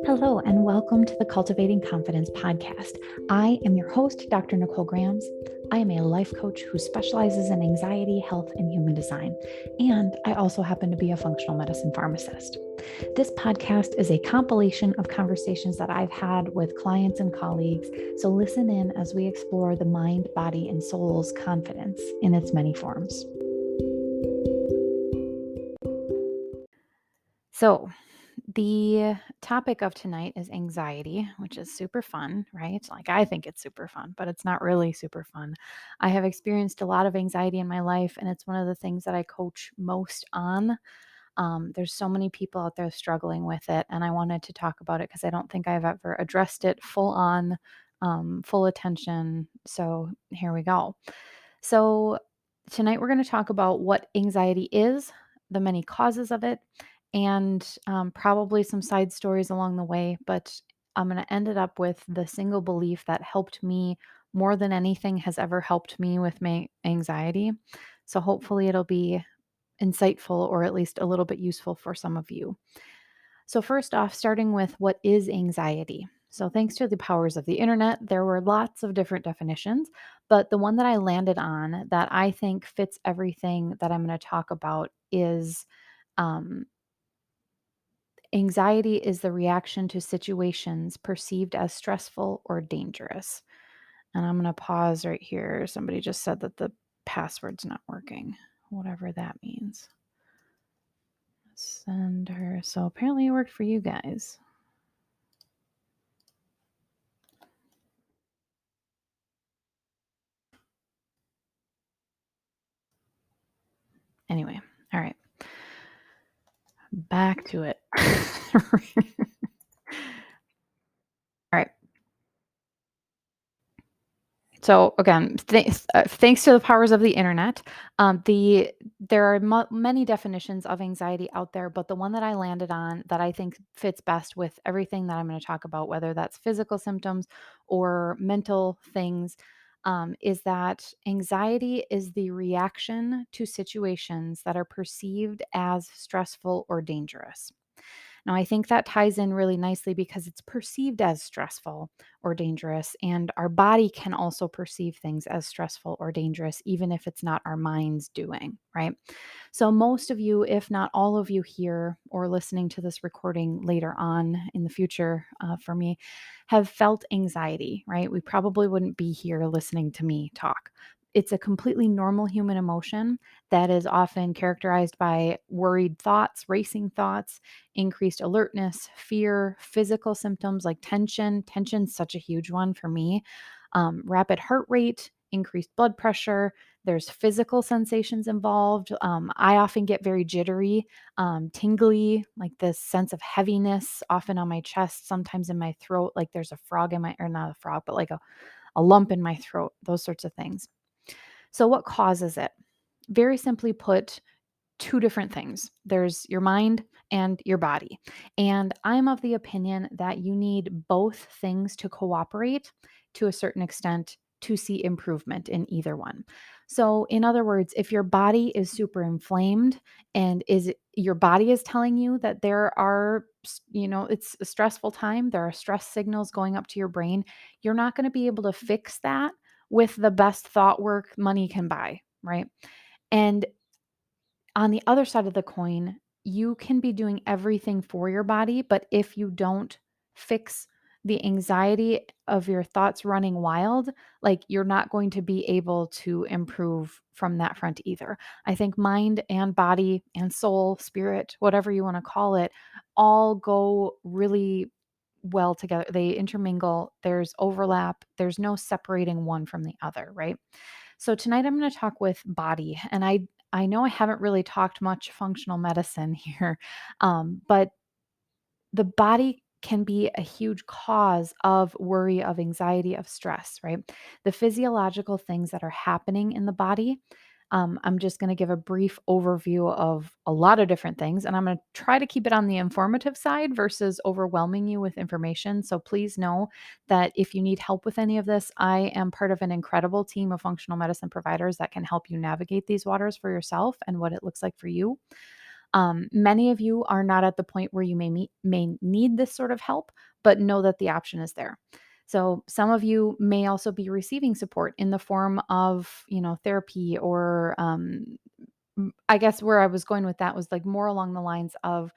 Hello, and welcome to the Cultivating Confidence podcast. I am your host, Dr. Nicole Grams. I am a life coach who specializes in anxiety, health, and human design. And I also happen to be a functional medicine pharmacist. This podcast is a compilation of conversations that I've had with clients and colleagues. So listen in as we explore the mind, body, and soul's confidence in its many forms. So, the topic of tonight is anxiety, which is super fun, right? Like, I think it's super fun, but it's not really super fun. I have experienced a lot of anxiety in my life, and it's one of the things that I coach most on. There's so many people out there struggling with it, and I wanted to talk about it because I don't think I've ever addressed it full on, full attention. So, here we go. So, tonight we're going to talk about what anxiety is, the many causes of it, and probably some side stories along the way. But I'm going to end it up with the single belief that helped me more than anything has ever helped me with my anxiety. So, hopefully, it'll be insightful or at least a little bit useful for some of you. So, first off, starting with what is anxiety? So, thanks to the powers of the internet, there were lots of different definitions, but the one that I landed on that I think fits everything that I'm going to talk about is um, anxiety is the reaction to situations perceived as stressful or dangerous. And I'm going to pause right here. Somebody just said that the password's not working, whatever that means. Send her. So apparently it worked for you guys. Anyway, all right. Back to it. All right. So again, thanks to the powers of the internet, there are many definitions of anxiety out there, but the one that I landed on that I think fits best with everything that I'm going to talk about, whether that's physical symptoms or mental things, is that anxiety is the reaction to situations that are perceived as stressful or dangerous. Now, I think that ties in really nicely because it's perceived as stressful or dangerous, and our body can also perceive things as stressful or dangerous, even if it's not our mind's doing, right? So, most of you, if not all of you here or listening to this recording later on in the future for me, have felt anxiety, right? We probably wouldn't be here listening to me talk. It's a completely normal human emotion that is often characterized by worried thoughts, racing thoughts, increased alertness, fear, physical symptoms like tension. Tension's such a huge one for me. Rapid heart rate, increased blood pressure. There's physical sensations involved. I often get very jittery, tingly, like this sense of heaviness, often on my chest, sometimes in my throat, like there's a frog in my, or not a frog, but like a lump in my throat, those sorts of things. So, what causes it? Very simply put, two different things. There's your mind and your body. And I'm of the opinion that you need both things to cooperate to a certain extent to see improvement in either one. So, in other words, if your body is super inflamed and your body is telling you that there are, it's a stressful time, there are stress signals going up to your brain, you're not going to be able to fix that with the best thought work money can buy, right? And on the other side of the coin, you can be doing everything for your body, but if you don't fix the anxiety of your thoughts running wild, like you're not going to be able to improve from that front either. I think mind and body and soul, spirit, whatever you want to call it, all go really well together. They intermingle, there's overlap, there's no separating one from the other, right? So tonight I'm going to talk with body, and I know I haven't really talked much functional medicine here, but the body can be a huge cause of worry, of anxiety, of stress, right? The physiological things that are happening in the body. I'm just going to give a brief overview of a lot of different things, and I'm going to try to keep it on the informative side versus overwhelming you with information. So please know that if you need help with any of this, I am part of an incredible team of functional medicine providers that can help you navigate these waters for yourself and what it looks like for you. Many of you are not at the point where you may need this sort of help, but know that the option is there. So some of you may also be receiving support in the form of, therapy or I guess where I was going with that was like more along the lines of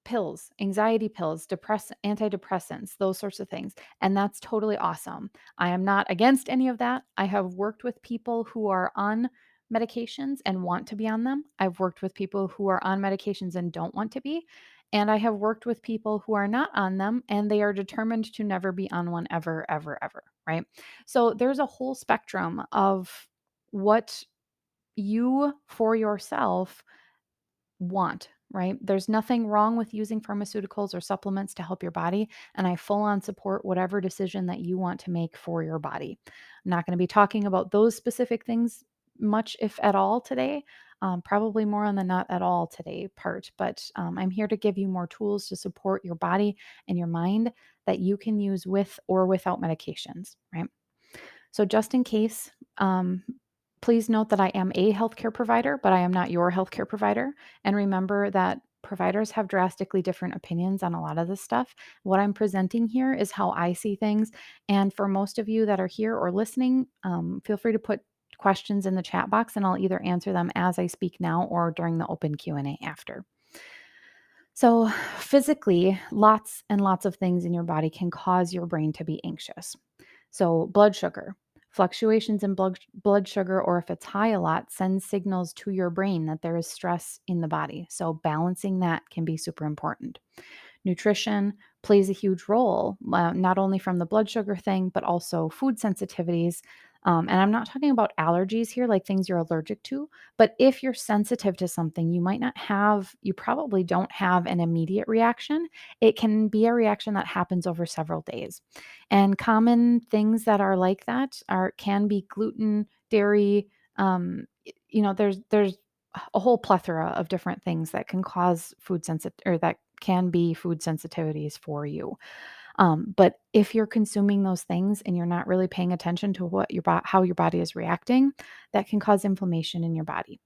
pills, anxiety pills, antidepressants, those sorts of things. And that's totally awesome. I am not against any of that. I have worked with people who are on medications and want to be on them. I've worked with people who are on medications and don't want to be. And I have worked with people who are not on them and they are determined to never be on one ever, ever, ever. Right. So there's a whole spectrum of what you for yourself want, right? There's nothing wrong with using pharmaceuticals or supplements to help your body. And I full on support whatever decision that you want to make for your body. I'm not going to be talking about those specific things much, if at all, today. Probably more on the not at all today part, but I'm here to give you more tools to support your body and your mind that you can use with or without medications, right? So, just in case, please note that I am a healthcare provider, but I am not your healthcare provider. And remember that providers have drastically different opinions on a lot of this stuff. What I'm presenting here is how I see things. And for most of you that are here or listening, feel free to put questions in the chat box and I'll either answer them as I speak now or during the open Q&A after. So, physically, lots and lots of things in your body can cause your brain to be anxious. So, blood sugar, fluctuations in blood sugar, or if it's high a lot, sends signals to your brain that there is stress in the body. So, balancing that can be super important. Nutrition plays a huge role, not only from the blood sugar thing, but also food sensitivities. And I'm not talking about allergies here, like things you're allergic to, but if you're sensitive to something, you probably don't have an immediate reaction. It can be a reaction that happens over several days. And common things that are like that can be gluten, dairy, there's a whole plethora of different things that can cause food sensitive or that can be food sensitivities for you. But if you're consuming those things and you're not really paying attention to how your body is reacting, that can cause inflammation in your body.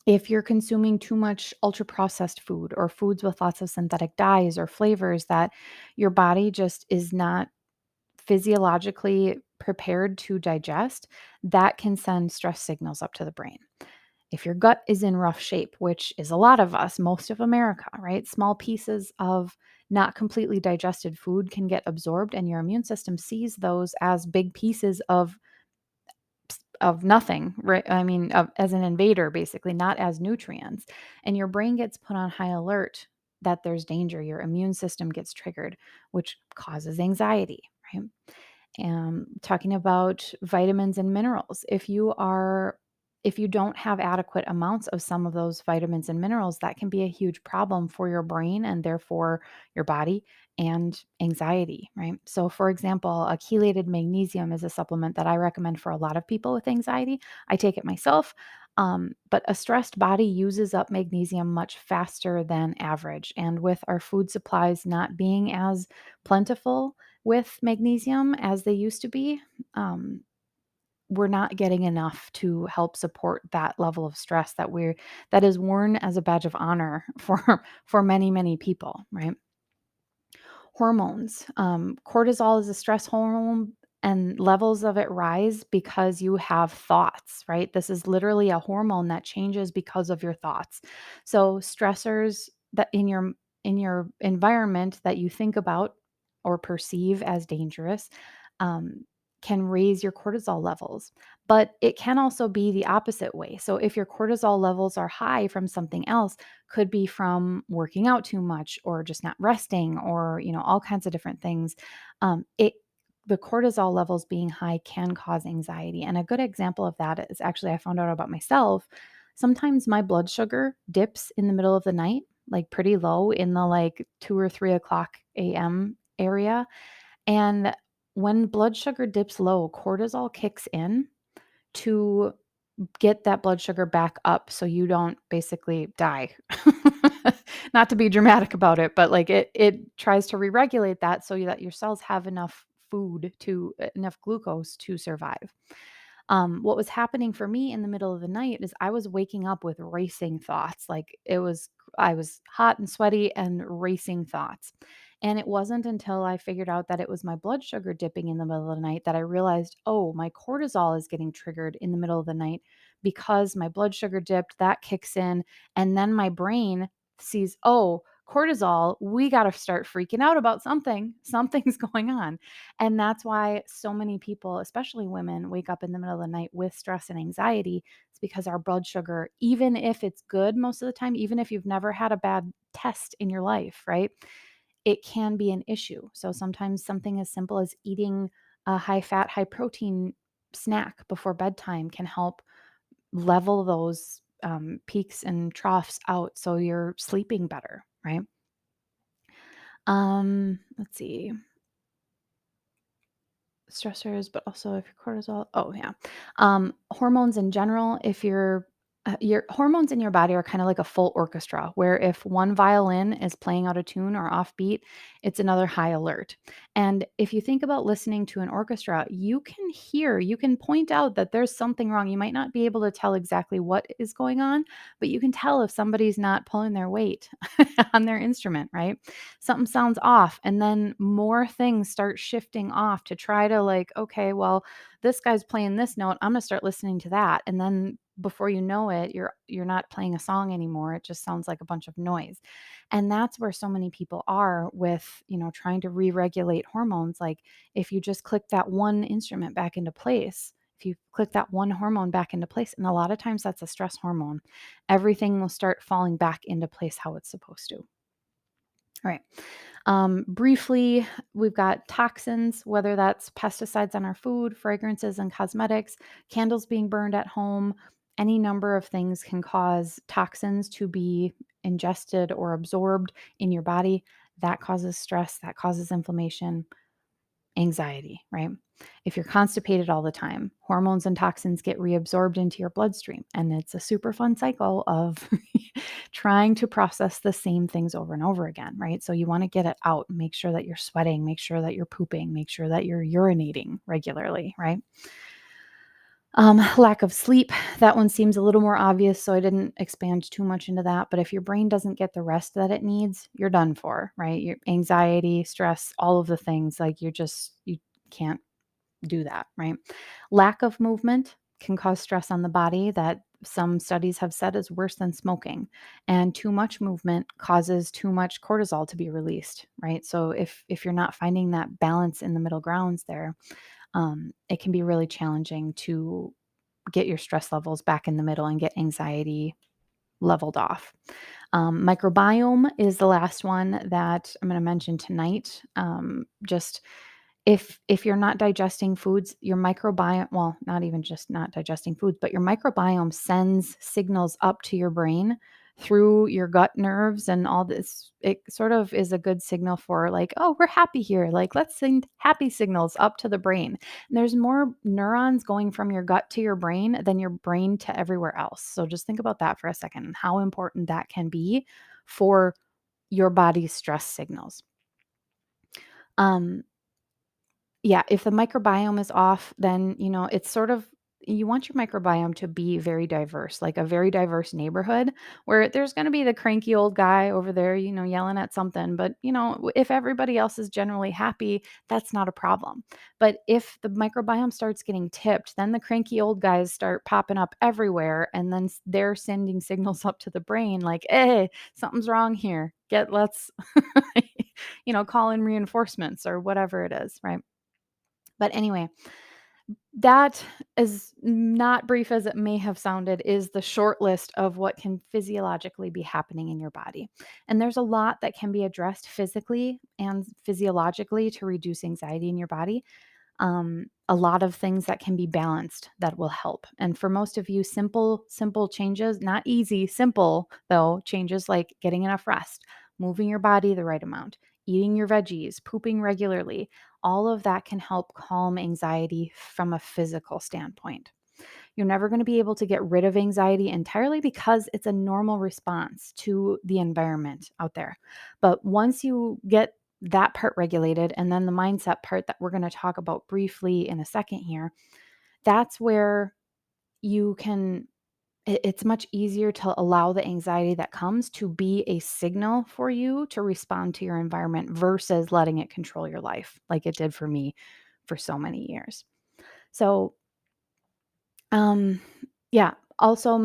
If you're consuming too much ultra processed food or foods with lots of synthetic dyes or flavors that your body just is not physiologically prepared to digest, that can send stress signals up to the brain. If your gut is in rough shape, which is a lot of us, most of America, right? Small pieces of not completely digested food can get absorbed and your immune system sees those as big pieces of nothing, right? I mean, as an invader basically, not as nutrients. And your brain gets put on high alert that there's danger. Your immune system gets triggered, which causes anxiety, right? Talking about vitamins and minerals. If you don't have adequate amounts of some of those vitamins and minerals, that can be a huge problem for your brain and therefore your body and anxiety, right? So, for example, a chelated magnesium is a supplement that I recommend for a lot of people with anxiety. I take it myself. But a stressed body uses up magnesium much faster than average. And with our food supplies not being as plentiful, with magnesium as they used to be, um, we're not getting enough to help support that level of stress that is worn as a badge of honor for many, many people, right? Hormones. Cortisol is a stress hormone and levels of it rise because you have thoughts, right? This is literally a hormone that changes because of your thoughts. So stressors that in your environment that you think about or perceive as dangerous um, can raise your cortisol levels. But it can also be the opposite way. So if your cortisol levels are high from something else, could be from working out too much or just not resting or all kinds of different things. It The cortisol levels being high can cause anxiety. And a good example of that is actually I found out about myself. Sometimes my blood sugar dips in the middle of the night, like pretty low in the like 2 or 3 o'clock a.m. area. And when blood sugar dips low, cortisol kicks in to get that blood sugar back up so you don't basically die. Not to be dramatic about it, but like it tries to re-regulate that so that your cells have enough enough glucose to survive. What was happening for me in the middle of the night is I was waking up with racing thoughts. I was hot and sweaty and racing thoughts. And it wasn't until I figured out that it was my blood sugar dipping in the middle of the night that I realized, oh, my cortisol is getting triggered in the middle of the night because my blood sugar dipped, that kicks in. And then my brain sees, oh, cortisol, we got to start freaking out about something. Something's going on. And that's why so many people, especially women, wake up in the middle of the night with stress and anxiety. It's because our blood sugar, even if it's good most of the time, even if you've never had a bad test in your life, right? It can be an issue. So sometimes something as simple as eating a high fat, high protein snack before bedtime can help level those peaks and troughs out so you're sleeping better, right? Let's see. Stressors, but also if your cortisol, oh yeah. Hormones in general, if your hormones in your body are kind of like a full orchestra, where if one violin is playing out of tune or offbeat, it's another high alert. And if you think about listening to an orchestra, you can point out that there's something wrong. You might not be able to tell exactly what is going on, but you can tell if somebody's not pulling their weight on their instrument, right? Something sounds off, and then more things start shifting off to try to, like, okay, well, this guy's playing this note, I'm going to start listening to that. And then before you know it, you're not playing a song anymore. It just sounds like a bunch of noise. And that's where so many people are with, trying to re-regulate hormones. Like, if you just click that one instrument back into place, if you click that one hormone back into place, and a lot of times that's a stress hormone, everything will start falling back into place how it's supposed to. All right. Briefly, we've got toxins, whether that's pesticides on our food, fragrances and cosmetics, candles being burned at home. Any number of things can cause toxins to be ingested or absorbed in your body. That causes stress, that causes inflammation, anxiety, right? If you're constipated all the time, hormones and toxins get reabsorbed into your bloodstream. And it's a super fun cycle of trying to process the same things over and over again, right? So you want to get it out, make sure that you're sweating, make sure that you're pooping, make sure that you're urinating regularly, right? Lack of sleep, that one seems a little more obvious, so I didn't expand too much into that. But if your brain doesn't get the rest that it needs, you're done for, right? Your anxiety, stress, all of the things, like you can't do that, right? Lack of movement can cause stress on the body that some studies have said is worse than smoking. And too much movement causes too much cortisol to be released, right? So if you're not finding that balance in the middle grounds there, it can be really challenging to get your stress levels back in the middle and get anxiety leveled off. Microbiome is the last one that I'm going to mention tonight. Just if you're not digesting foods, your microbiome, well, not even just not digesting foods, but your microbiome sends signals up to your brain through your gut nerves and all this. It sort of is a good signal for, like, oh, we're happy here. Like, let's send happy signals up to the brain. And there's more neurons going from your gut to your brain than your brain to everywhere else. So just think about that for a second and how important that can be for your body's stress signals. Um, Yeah, if the microbiome is off, then, it's sort of, you want your microbiome to be very diverse, like a very diverse neighborhood where there's going to be the cranky old guy over there, yelling at something. But, if everybody else is generally happy, that's not a problem. But if the microbiome starts getting tipped, then the cranky old guys start popping up everywhere. And then they're sending signals up to the brain like, hey, something's wrong here. Let's, call in reinforcements or whatever it is, right? But anyway, that, as not brief as it may have sounded, is the short list of what can physiologically be happening in your body. And there's a lot that can be addressed physically and physiologically to reduce anxiety in your body. A lot of things that can be balanced that will help. And for most of you, simple changes, not easy, simple though, changes like getting enough rest, moving your body the right amount, eating your veggies, pooping regularly, all of that can help calm anxiety from a physical standpoint. You're never going to be able to get rid of anxiety entirely because it's a normal response to the environment out there. But once you get that part regulated, and then the mindset part that we're going to talk about briefly in a second here, that's where you can it's much easier to allow the anxiety that comes to be a signal for you to respond to your environment versus letting it control your life like it did for me for so many years. So, um, yeah, also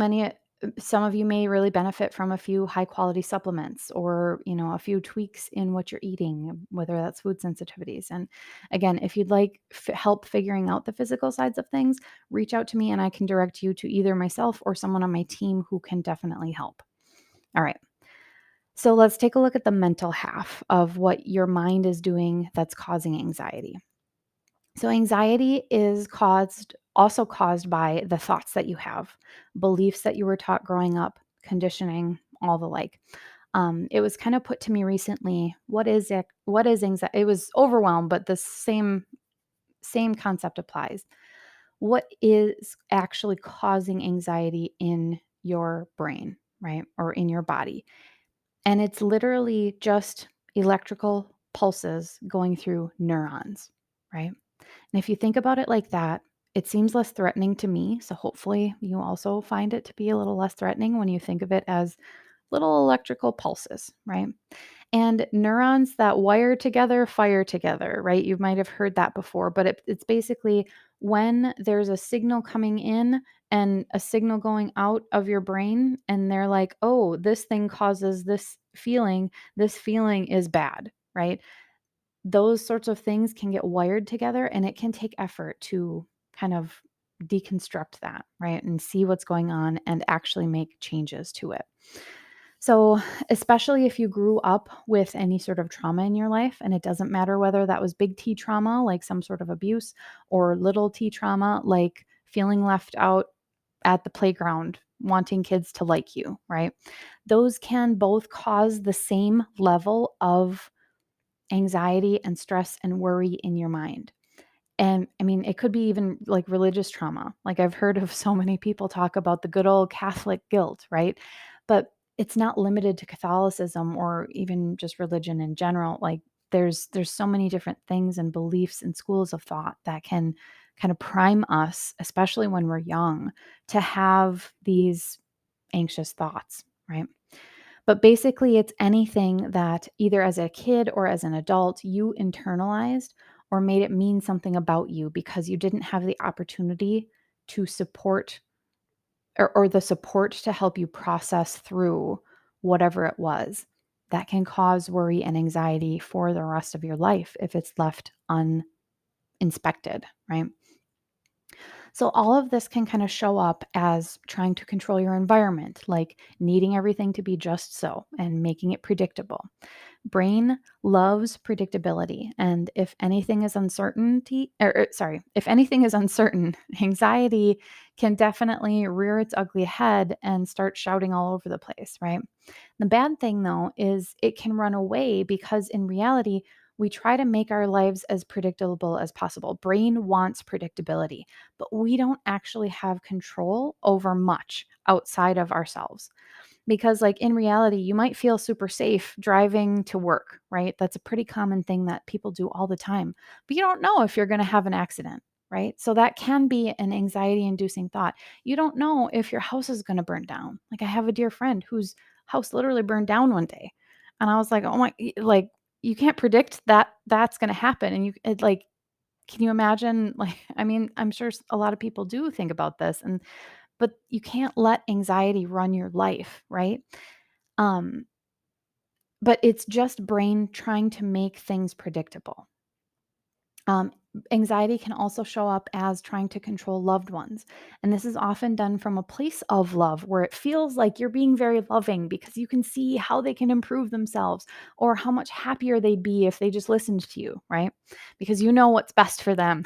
some of you may really benefit from a few high quality supplements or, a few tweaks in what you're eating, whether that's food sensitivities. And again, if you'd like help figuring out the physical sides of things, reach out to me and I can direct you to either myself or someone on my team who can definitely help. All right. So let's take a look at the mental half of what your mind is doing that's causing anxiety. So anxiety is also caused by the thoughts that you have, beliefs that you were taught growing up, conditioning, all the like. It was kind of put to me recently, what is it? What is anxiety? It was overwhelmed, but the same concept applies. What is actually causing anxiety in your brain, right? Or in your body? And it's literally just electrical pulses going through neurons, right? And if you think about it like that, it seems less threatening to me. So hopefully you also find it to be a little less threatening when you think of it as little electrical pulses, right? And neurons that wire together fire together, right? You might have heard that before, but it's basically when there's a signal coming in and a signal going out of your brain, and they're like, oh, this thing causes this feeling is bad, right? Those sorts of things can get wired together and it can take effort to kind of deconstruct that, right? And see what's going on and actually make changes to it. So, especially if you grew up with any sort of trauma in your life, and it doesn't matter whether that was big T trauma, like some sort of abuse, or little T trauma, like feeling left out at the playground, wanting kids to like you, right? Those can both cause the same level of anxiety and stress and worry in your mind. And I mean, it could be even like religious trauma. Like I've heard of so many people talk about the good old Catholic guilt, right? But it's not limited to Catholicism or even just religion in general. Like there's so many different things and beliefs and schools of thought that can kind of prime us, especially when we're young, to have these anxious thoughts, right? But basically, it's anything that either as a kid or as an adult you internalized or made it mean something about you because you didn't have the opportunity to support or the support to help you process through whatever it was that can cause worry and anxiety for the rest of your life if it's left uninspected, right? So, all of this can kind of show up as trying to control your environment, like needing everything to be just so and making it predictable. Brain loves predictability, and if anything is uncertain, anxiety can definitely rear its ugly head and start shouting all over the place, right? The bad thing though is it can run away because in reality we try to make our lives as predictable as possible. Brain wants predictability, but we don't actually have control over much outside of ourselves. Because, like, in reality, you might feel super safe driving to work, right? That's a pretty common thing that people do all the time. But you don't know if you're going to have an accident, right? So that can be an anxiety inducing thought. You don't know if your house is going to burn down. Like, I have a dear friend whose house literally burned down one day. And I was like, oh my, like, you can't predict that that's going to happen. And like, can you imagine? Like, I mean, I'm sure a lot of people do think about this. But you can't let anxiety run your life, right? Um, but it's just brain trying to make things predictable. Um, Anxiety can also show up as trying to control loved ones. And this is often done from a place of love where it feels like you're being very loving because you can see how they can improve themselves or how much happier they'd be if they just listened to you, right? Because you know what's best for them.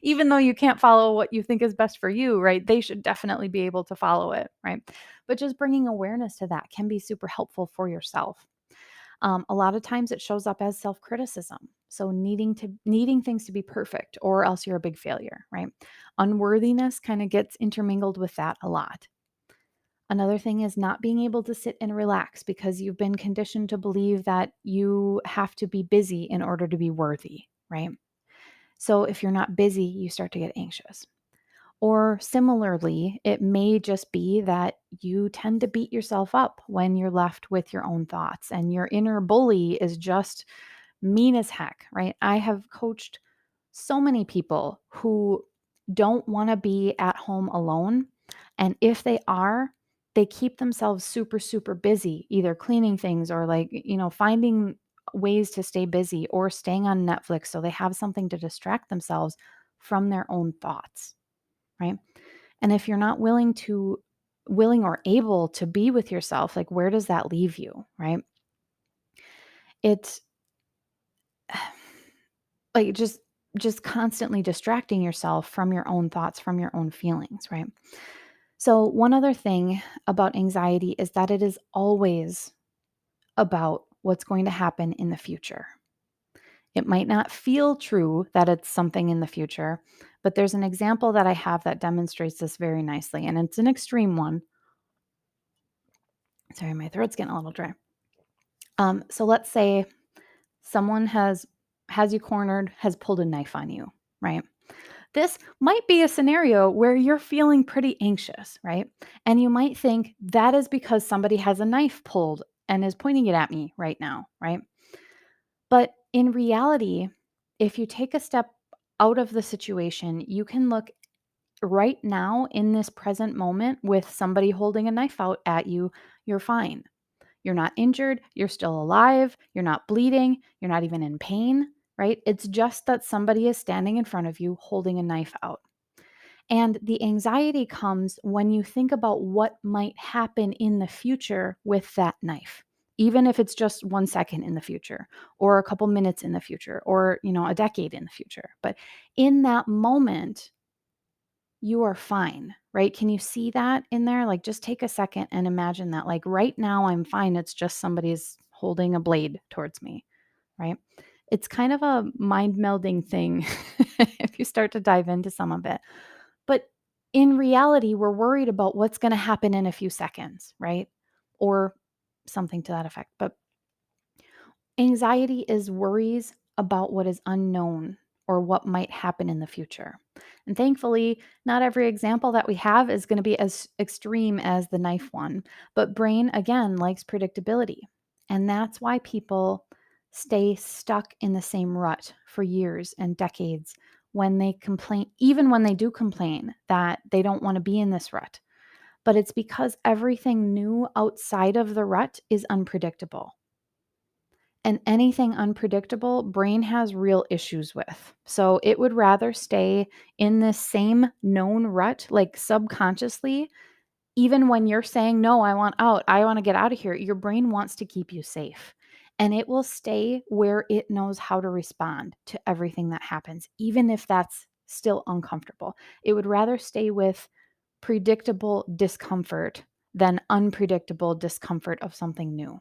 Even though you can't follow what you think is best for you, right? They should definitely be able to follow it, right? But just bringing awareness to that can be super helpful for yourself. A lot of times it shows up as self-criticism. So needing things to be perfect or else you're a big failure, right? Unworthiness kind of gets intermingled with that a lot. Another thing is not being able to sit and relax because you've been conditioned to believe that you have to be busy in order to be worthy, right? So if you're not busy, you start to get anxious. Or similarly, it may just be that you tend to beat yourself up when you're left with your own thoughts and your inner bully is just mean as heck, right? I have coached so many people who don't want to be at home alone. And if they are, they keep themselves super, super busy, either cleaning things or finding ways to stay busy or staying on Netflix so they have something to distract themselves from their own thoughts, right? And if you're not willing or able to be with yourself, like where does that leave you, right? It's like just constantly distracting yourself from your own thoughts, from your own feelings, right? So one other thing about anxiety is that it is always about what's going to happen in the future. It might not feel true that it's something in the future, but there's an example that I have that demonstrates this very nicely, and it's an extreme one. Sorry, my throat's getting a little dry. So let's say someone has you cornered, has pulled a knife on you, right? This might be a scenario where you're feeling pretty anxious, right? And you might think that is because somebody has a knife pulled and is pointing it at me right now, right? But in reality, if you take a step out of the situation, you can look right now in this present moment with somebody holding a knife out at you, you're fine. You're not injured, you're still alive, you're not bleeding, you're not even in pain, right? It's just that somebody is standing in front of you holding a knife out. And the anxiety comes when you think about what might happen in the future with that knife, even if it's just 1 second in the future, or a couple minutes in the future, or, a decade in the future. But in that moment, you are fine, right? Can you see that in there? Like, just take a second and imagine that, like, right now I'm fine. It's just somebody's holding a blade towards me, right? It's kind of a mind melding thing if you start to dive into some of it. But in reality, we're worried about what's going to happen in a few seconds, right? Or something to that effect. But anxiety is worries about what is unknown or what might happen in the future. And thankfully, not every example that we have is going to be as extreme as the knife one. But brain, again, likes predictability. And that's why people stay stuck in the same rut for years and decades when they complain, even when they do complain that they don't want to be in this rut. But it's because everything new outside of the rut is unpredictable. And anything unpredictable, brain has real issues with. So it would rather stay in this same known rut, like subconsciously, even when you're saying, no, I want out, I want to get out of here, your brain wants to keep you safe. And it will stay where it knows how to respond to everything that happens, even if that's still uncomfortable. It would rather stay with predictable discomfort than unpredictable discomfort of something new.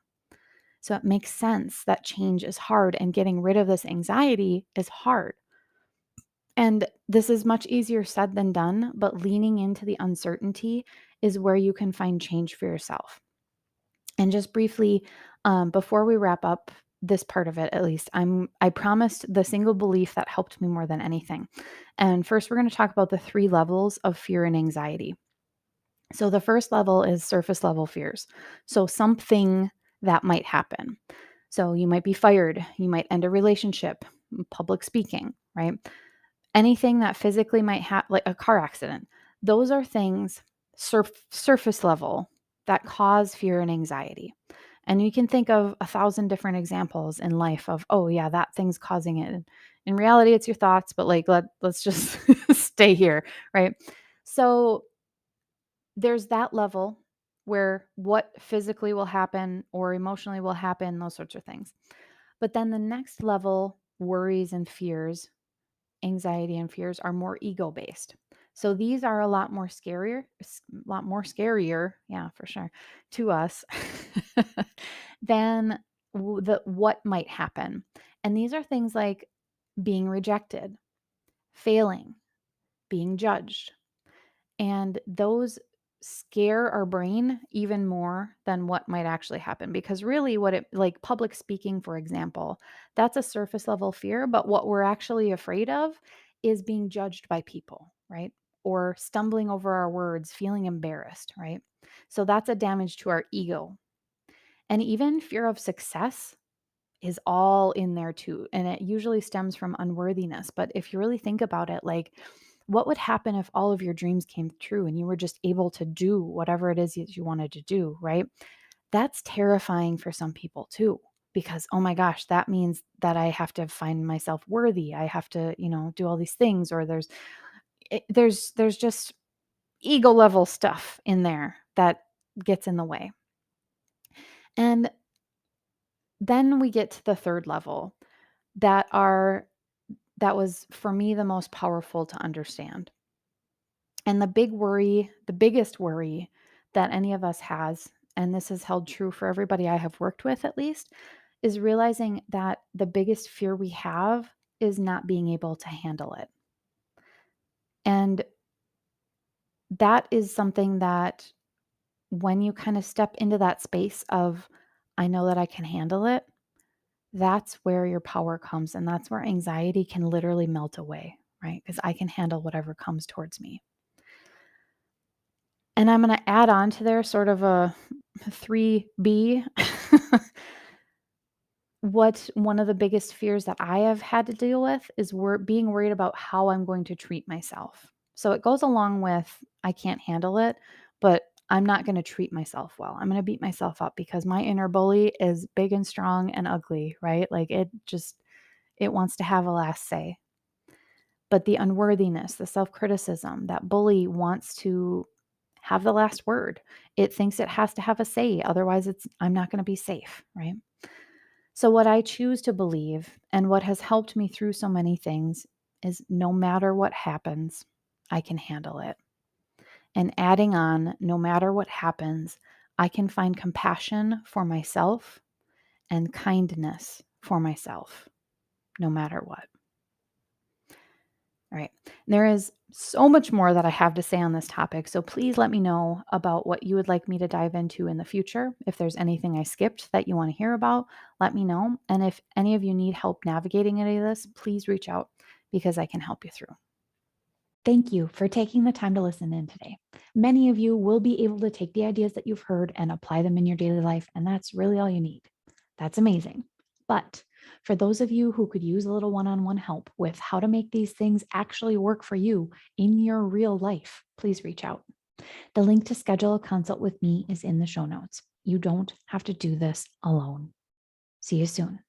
So it makes sense that change is hard and getting rid of this anxiety is hard. And this is much easier said than done, but leaning into the uncertainty is where you can find change for yourself. And just briefly, before we wrap up this part of it, at least, I promised the single belief that helped me more than anything. And first, we're going to talk about the 3 levels of fear and anxiety. So the first level is surface level fears. So something that might happen. So you might be fired, you might end a relationship, public speaking, right? Anything that physically might happen, like a car accident. Those are things surface level that cause fear and anxiety. And you can think of 1,000 different examples in life of, oh yeah, that thing's causing it. And in reality, it's your thoughts, but like let's just stay here, right? So there's that level where what physically will happen or emotionally will happen, those sorts of things. But then the next level, worries and fears, anxiety and fears are more ego based. So these are a lot more scarier, yeah, for sure, to us than the what might happen. And these are things like being rejected, failing, being judged. And those scare our brain even more than what might actually happen. Because really, what it like public speaking, for example, that's a surface level fear. But what we're actually afraid of is being judged by people, right? Or stumbling over our words, feeling embarrassed, right? So that's a damage to our ego. And even fear of success is all in there too. And it usually stems from unworthiness. But if you really think about it, like, what would happen if all of your dreams came true and you were just able to do whatever it is that you wanted to do, right? That's terrifying for some people too, because, oh my gosh, that means that I have to find myself worthy. I have to, do all these things, or there's just ego level stuff in there that gets in the way. And then we get to the third level that was for me the most powerful to understand. And the biggest worry that any of us has, and this has held true for everybody I have worked with at least, is realizing that the biggest fear we have is not being able to handle it. And that is something that when you kind of step into that space of, I know that I can handle it, that's where your power comes. And that's where anxiety can literally melt away, right? Because I can handle whatever comes towards me. And I'm going to add on to there sort of a 3B. What one of the biggest fears that I have had to deal with is being worried about how I'm going to treat myself. So it goes along with I can't handle it, but I'm not going to treat myself well. I'm going to beat myself up because my inner bully is big and strong and ugly, right? Like it wants to have a last say. But the unworthiness, the self-criticism, that bully wants to have the last word. It thinks it has to have a say, otherwise I'm not going to be safe, right? So what I choose to believe and what has helped me through so many things is no matter what happens, I can handle it. And adding on, no matter what happens, I can find compassion for myself and kindness for myself, no matter what. All right. There is so much more that I have to say on this topic. So please let me know about what you would like me to dive into in the future. If there's anything I skipped that you want to hear about, let me know. And if any of you need help navigating any of this, please reach out because I can help you through. Thank you for taking the time to listen in today. Many of you will be able to take the ideas that you've heard and apply them in your daily life, and that's really all you need. That's amazing. But for those of you who could use a little one on one help with how to make these things actually work for you in your real life, please reach out. The link to schedule a consult with me is in the show notes. You don't have to do this alone. See you soon.